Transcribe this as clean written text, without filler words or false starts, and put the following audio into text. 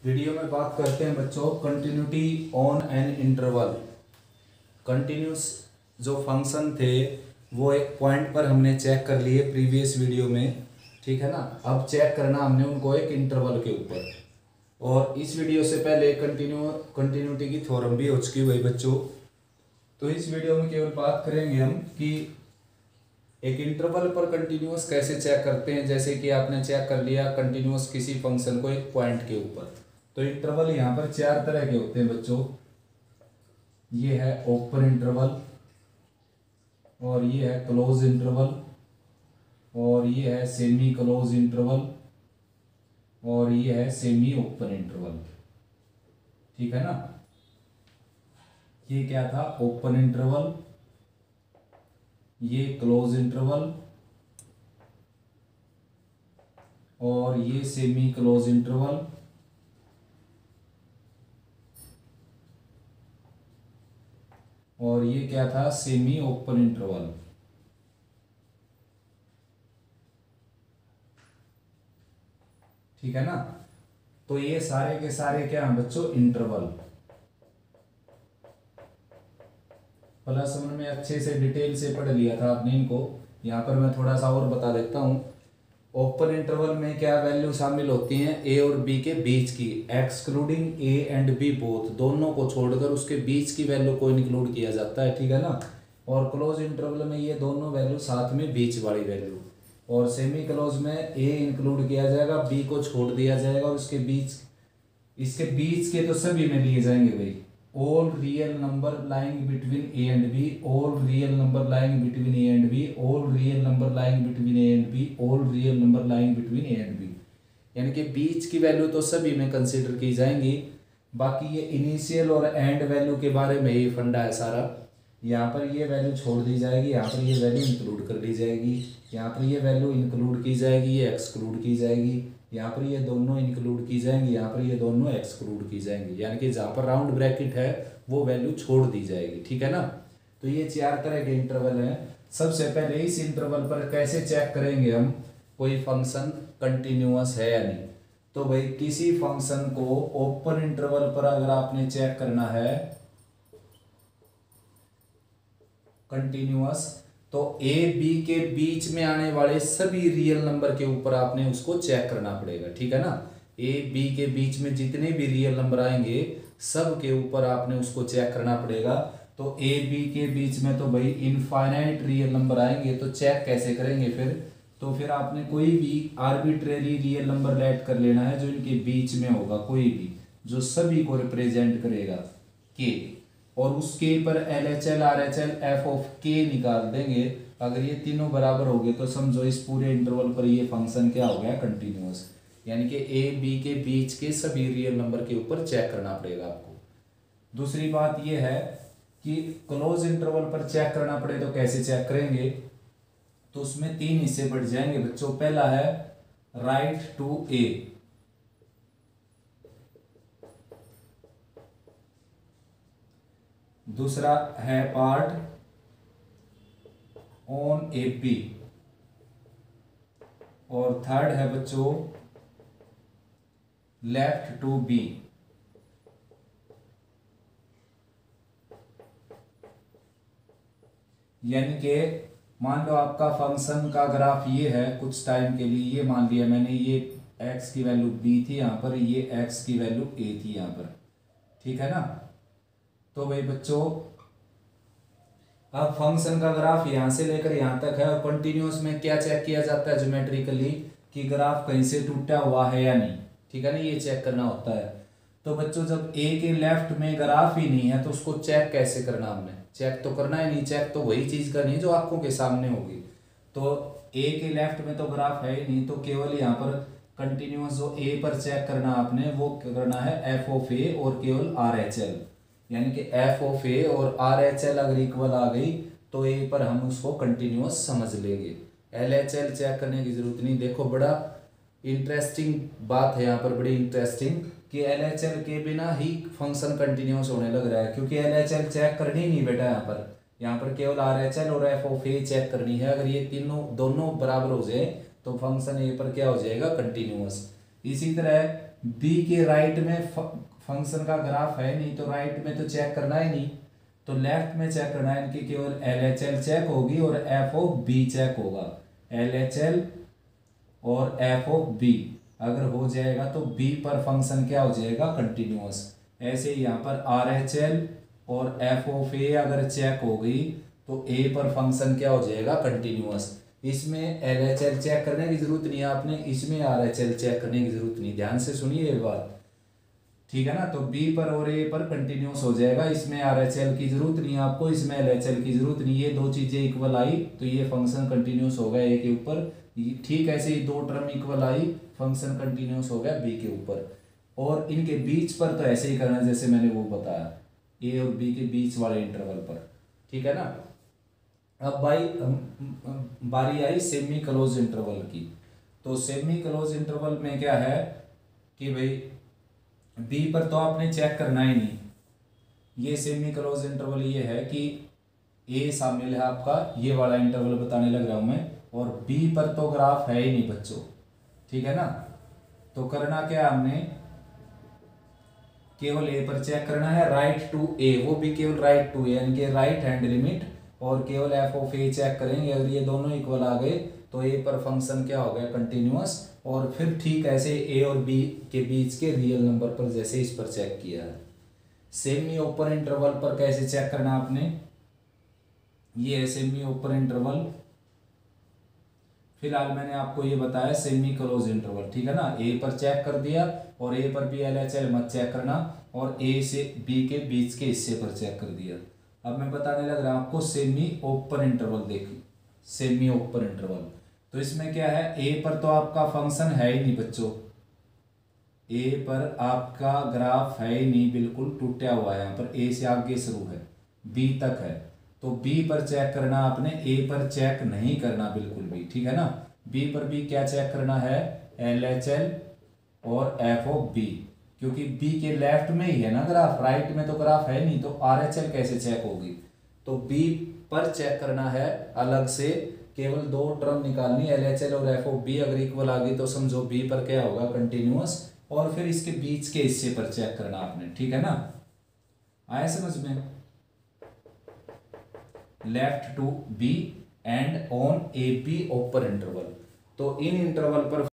Video में बात करते हैं बच्चों continuity on an interval. Continuous जो फंक्शन थे वो एक पॉइंट पर हमने चेक कर लिए प्रीवियस वीडियो में, ठीक है ना। अब चेक करना हमने उनको एक इंटरवल के ऊपर। और इस वीडियो से पहले कंटिन्यूटी की थ्योरम भी हो चुकी हुई बच्चों। तो इस वीडियो में केवल बात करेंगे हम कि एक इंटरवल पर कंटिन्यूअस कैसे चेक करते हैं। जैसे कि आपने चेक कर लिया कंटिन्यूअस किसी फंक्शन को एक पॉइंट के ऊपर, तो इंटरवल यहाँ पर चार तरह के होते हैं बच्चों। ये है ओपन इंटरवल, और ये है क्लोज इंटरवल, और ये है सेमी क्लोज इंटरवल, और ये है सेमी ओपन इंटरवल, ठीक है ना। ये क्या था, ओपन इंटरवल, ये क्लोज इंटरवल, और ये सेमी क्लोज इंटरवल, और ये क्या था, सेमी ओपन इंटरवल। ठीक है ना। तो ये सारे के सारे क्या हैं बच्चों, इंटरवल। प्लस वन में अच्छे से डिटेल से पढ़ लिया था आपने इनको। यहाँ पर मैं थोड़ा सा और बता देता हूँ। ओपन इंटरवल में क्या वैल्यू शामिल होती हैं, ए और बी के बीच की, excluding A and B both, दोनों को छोड़कर उसके बीच की वैल्यू को इंक्लूड किया जाता है, ठीक है ना। और क्लोज इंटरवल में ये दोनों वैल्यू साथ में बीच वाली वैल्यू। और सेमी क्लोज में ए इंक्लूड किया जाएगा, बी को छोड़ दिया जाएगा, और इसके बीच के तो सभी में लिए जाएंगे भाई। All real number lying between A and B, all real number lying between A and B, all real number lying between A and B, all real number lying between A and B. यानी कि बीच की value तो सभी में consider की जाएंगी। बाकी ये इनिशियल और एंड वैल्यू के बारे में ही फंडा है सारा। यहाँ पर ये वैल्यू छोड़ दी जाएगी, यहाँ पर ये वैल्यू इंक्लूड कर दी जाएगी, यहाँ पर ये वैल्यू इंक्लूड की जाएगी, ये एक्सक्लूड की जाएगी, यहाँ पर ये दोनों इंक्लूड की जाएंगी, यहाँ पर ये दोनों एक्सक्लूड की जाएंगी। यानी कि जहाँ पर राउंड ब्रैकेट है वो वैल्यू छोड़ दी जाएगी, ठीक है ना। तो ये चार तरह के इंटरवल हैं। सबसे पहले इस इंटरवल पर कैसे चेक करेंगे हम कोई फंक्शन कंटिन्यूअस है या नहीं। तो भाई किसी फंक्शन को ओपन इंटरवल पर अगर आपने चेक करना है कंटिन्यूअस, तो ए बी के बीच में आने वाले सभी रियल नंबर के ऊपर आपने उसको चेक करना पड़ेगा, ठीक है ना। ए बी के बीच में जितने भी रियल नंबर आएंगे सब के ऊपर आपने उसको चेक करना पड़ेगा। तो ए बी के बीच में तो भाई इनफाइनाइट रियल नंबर आएंगे, तो चेक कैसे करेंगे फिर। तो फिर आपने कोई भी आर्बिट्रेरी रियल नंबर लेट कर लेना है जो इनके बीच में होगा, कोई भी जो सभी को रिप्रेजेंट करेगा, के। और उस के पर L H L R H L F of के निकाल देंगे। अगर ये तीनों बराबर हो गए तो समझो इस पूरे इंटरवल पर ये फंक्शन क्या हो गया, कंटिन्यूअस। यानी कि ए बी के बीच के सभी रियल नंबर के ऊपर चेक करना पड़ेगा आपको। दूसरी बात ये है कि क्लोज इंटरवल पर चेक करना पड़े तो कैसे चेक करेंगे। तो उसमें तीन हिस्से बढ़ जाएंगे बच्चों। पहला है राइट टू ए, दूसरा है पार्ट ऑन ए बी, और थर्ड है बच्चों लेफ्ट टू बी। यानी कि मान लो आपका फंक्शन का ग्राफ ये है कुछ टाइम के लिए, ये मान लिया मैंने, ये x की वैल्यू b थी यहाँ पर, ये x की वैल्यू a थी यहाँ पर, ठीक है ना। तो भाई बच्चों अब फंक्शन का ग्राफ यहां से लेकर यहां तक है, और कंटिन्यूअस में क्या चेक किया जाता है ज्योमेट्रिकली कि ग्राफ कहीं से टूटा हुआ है या नहीं, ठीक है ना, ये चेक करना होता है। तो बच्चों जब ए के लेफ्ट में ग्राफ ही नहीं है तो उसको चेक कैसे करना, हमने चेक तो करना ही नहीं, चेक तो वही चीज करनी है जो आंखों के सामने होगी। तो ए के लेफ्ट में तो ग्राफ है ही नहीं, तो केवल यहाँ पर कंटिन्यूअस जो ए पर चेक करना आपने वो करना है एफ ऑफ ए और केवल आर एच एल। यानी कि एफ ऑफ ए और आर एच एल अगर इक्वल आ गई तो ए पर हम उसको कंटिन्यूअस समझ लेंगे। एल एच एल चेक करने की जरूरत नहीं। देखो बड़ा इंटरेस्टिंग बात है यहाँ पर, बड़ी इंटरेस्टिंग, कि एल एच एल के बिना ही फंक्शन कंटिन्यूअस होने लग रहा है, क्योंकि एल एच एल चेक करनी नहीं बेटा। यहाँ पर केवल आर एच एल और एफ ऑफ ए चेक करनी है। अगर ये तीनों दोनों बराबर हो जाए तो फंक्शन ए पर क्या हो जाएगा, कंटिन्यूअस। इसी तरह बी के राइट में फंक्शन का ग्राफ है नहीं, तो राइट में तो चेक करना ही नहीं, तो लेफ्ट में चेक करना है। इनकी केवल LHL चेक होगी और एफ ऑफ बी चेक होगा। LHL और एफ ऑफ बी अगर हो जाएगा तो बी पर फंक्शन क्या हो जाएगा, कंटिन्यूअस। ऐसे ही यहाँ पर RHL और एफ ऑफ ए अगर चेक हो गई तो ए पर फंक्शन क्या हो जाएगा, कंटिन्यूअस। इसमें LHL चेक करने की जरूरत नहीं है आपने, इसमें RHL चेक करने की जरूरत नहीं। ध्यान से सुनिए ये बात, ठीक है ना। तो बी पर और ए पर कंटिन्यूअस हो जाएगा, इसमें RHL की जरूरत नहीं है आपको, इसमें LHL की जरूरत नहीं है। दो चीजें इक्वल आई तो ये फंक्शन कंटिन्यूअस हो गया ए के ऊपर। ठीक ऐसे ही दो टर्म इक्वल आई, फंक्शन कंटिन्यूअस हो गया बी के ऊपर। और इनके बीच पर तो ऐसे ही करना जैसे मैंने वो बताया, ए और बी के बीच वाले इंटरवल पर, ठीक है ना। अब भाई बारी आई सेमी क्लोज इंटरवल की। तो सेमी क्लोज इंटरवल में क्या है कि भाई बी पर तो आपने चेक करना ही नहीं। ये सेमी क्लोज इंटरवल ये है कि ए शामिल है आपका, ये वाला इंटरवल बताने लग रहा हूं मैं, और बी पर तो ग्राफ है ही नहीं बच्चों, ठीक है ना। तो करना क्या हमने, केवल ए पर चेक करना है, राइट टू ए, वो भी केवल राइट टू ए, यानी कि राइट हैंड लिमिट, और केवल एफ ऑफ ए चेक करेंगे। अगर ये दोनों इक्वल आ गए तो ए पर फंक्शन क्या हो गया, कंटिन्यूअस। और फिर ठीक ऐसे ए और बी के बीच के रियल नंबर पर जैसे इस पर चेक किया है। सेमी ओपन इंटरवल पर कैसे चेक करना आपने, ये है सेमी ओपन इंटरवल। फिलहाल मैंने आपको ये बताया सेमी क्लोज इंटरवल, ठीक है ना। ए पर चेक कर दिया और ए पर भी LHL मत चेक करना, और ए से बी के बीच के हिस्से पर चेक कर दिया। अब मैं बताने लग रहा हूं आपको सेमी ओपन इंटरवल। देखिए सेमी ओपन इंटरवल, तो इसमें क्या है, ए पर तो आपका फंक्शन है ही नहीं बच्चों, ए पर आपका ग्राफ है ही नहीं, बिल्कुल टूटा हुआ है। यहाँ पर ए से आगे शुरू है, बी तक है, तो बी पर चेक करना आपने, ए पर चेक नहीं करना बिल्कुल भी, ठीक है ना। बी पर भी क्या चेक करना है, LHL और एफ ऑफ बी, क्योंकि बी के लेफ्ट में ही है ना ग्राफ, राइट में तो ग्राफ है नहीं, तो RHL कैसे चेक होगी। तो बी पर चेक करना है अलग से, केवल दो टर्म निकालनी, LHL और एफ ऑफ बी अगर इक्वल आ गई तो समझो बी पर क्या होगा, कंटिन्यूअस। और फिर इसके बीच के हिस्से पर चेक करना आपने, ठीक है ना। आया समझ में, left to B and on A B open interval. तो इन इंटरवल पर